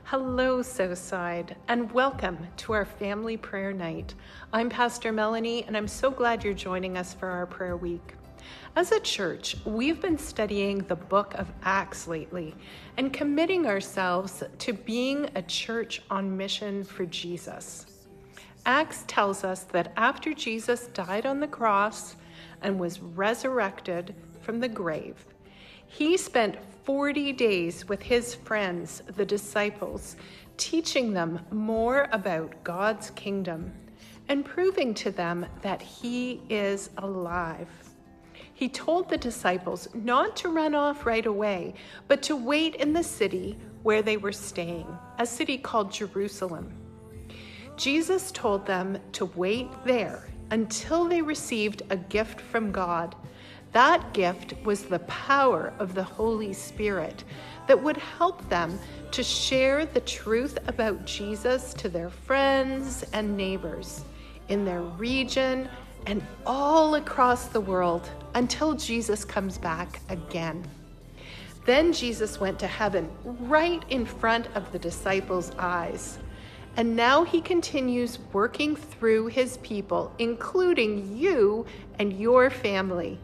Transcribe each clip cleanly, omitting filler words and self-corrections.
Hello, Southside, and welcome to our family prayer night. I'm Pastor Melanie, and I'm so glad you're joining us for our prayer week. As a church, we've been studying the book of Acts lately and committing ourselves to being a church on mission for Jesus. Acts tells us that after Jesus died on the cross and was resurrected from the grave, he spent 40 days with his friends, the disciples, teaching them more about God's kingdom and proving to them that he is alive. He told the disciples not to run off right away, but to wait in the city where they were staying, a city called Jerusalem. Jesus told them to wait there until they received a gift from God. That gift was the power of the Holy Spirit that would help them to share the truth about Jesus to their friends and neighbors in their region and all across the world until Jesus comes back again. Then Jesus went to heaven right in front of the disciples' eyes. And now he continues working through his people, including you and your family.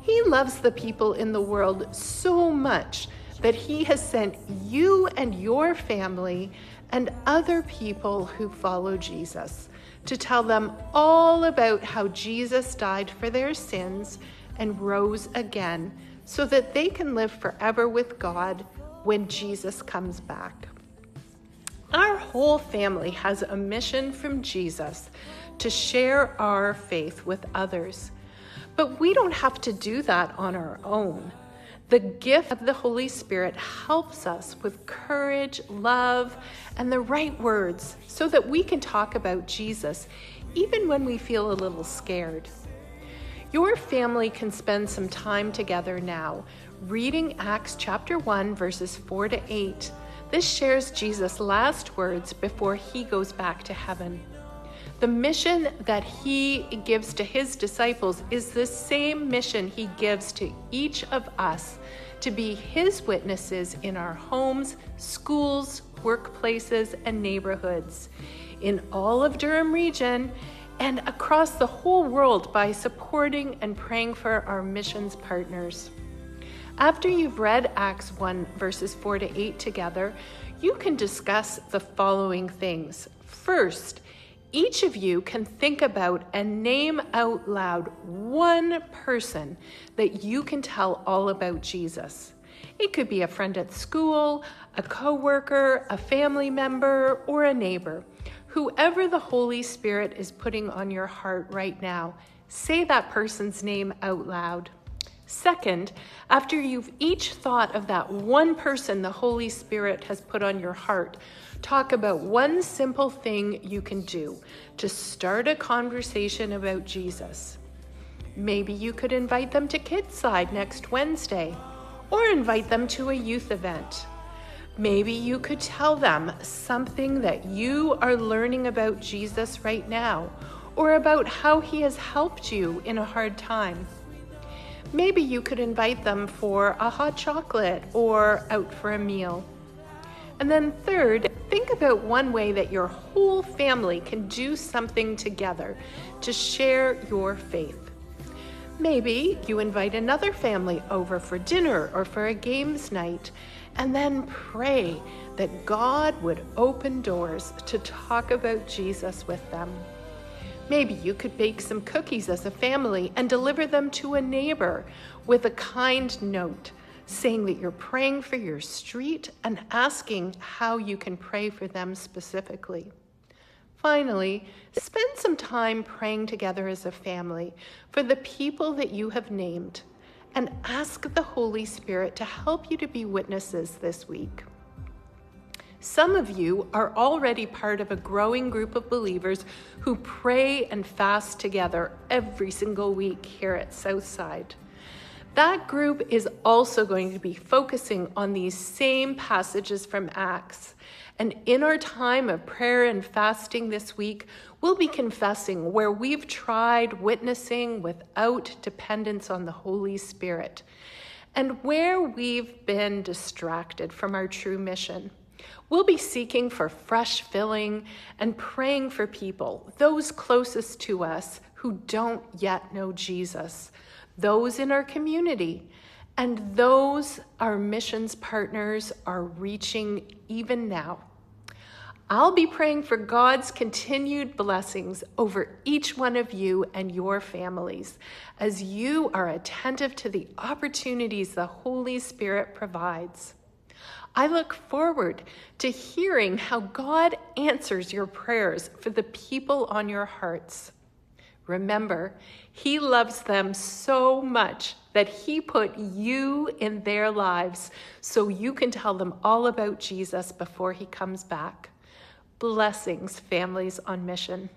He loves the people in the world so much that he has sent you and your family and other people who follow Jesus to tell them all about how Jesus died for their sins and rose again so that they can live forever with God when Jesus comes back. Our whole family has a mission from Jesus to share our faith with others. But we don't have to do that on our own. The gift of the Holy Spirit helps us with courage, love, and the right words so that we can talk about Jesus even when we feel a little scared. Your family can spend some time together now, reading Acts chapter 1, verses 4 to 8. This shares Jesus' last words before he goes back to heaven. The mission that he gives to his disciples is the same mission he gives to each of us to be his witnesses in our homes, schools, workplaces, and neighborhoods, in all of Durham region, and across the whole world by supporting and praying for our missions partners. After you've read Acts 1, verses 4 to 8 together, you can discuss the following things. First, each of you can think about and name out loud one person that you can tell all about Jesus. It could be a friend at school, a coworker, a family member, or a neighbor. Whoever the Holy Spirit is putting on your heart right now, say that person's name out loud. Second, after you've each thought of that one person the Holy Spirit has put on your heart, talk about one simple thing you can do to start a conversation about Jesus. Maybe you could invite them to Kids Side next Wednesday, or invite them to a youth event. Maybe you could tell them something that you are learning about Jesus right now, or about how he has helped you in a hard time. Maybe you could invite them for a hot chocolate or out for a meal. And then third, think about one way that your whole family can do something together to share your faith. Maybe you invite another family over for dinner or for a games night, and then pray that God would open doors to talk about Jesus with them. Maybe you could bake some cookies as a family and deliver them to a neighbor with a kind note, saying that you're praying for your street and asking how you can pray for them specifically. Finally, spend some time praying together as a family for the people that you have named, and ask the Holy Spirit to help you to be witnesses this week. Some of you are already part of a growing group of believers who pray and fast together every single week here at Southside. That group is also going to be focusing on these same passages from Acts. And in our time of prayer and fasting this week, we'll be confessing where we've tried witnessing without dependence on the Holy Spirit, and where we've been distracted from our true mission. We'll be seeking for fresh filling and praying for people, those closest to us who don't yet know Jesus, those in our community, and those our missions partners are reaching even now. I'll be praying for God's continued blessings over each one of you and your families as you are attentive to the opportunities the Holy Spirit provides. I look forward to hearing how God answers your prayers for the people on your hearts. Remember, He loves them so much that He put you in their lives so you can tell them all about Jesus before He comes back. Blessings, families on mission.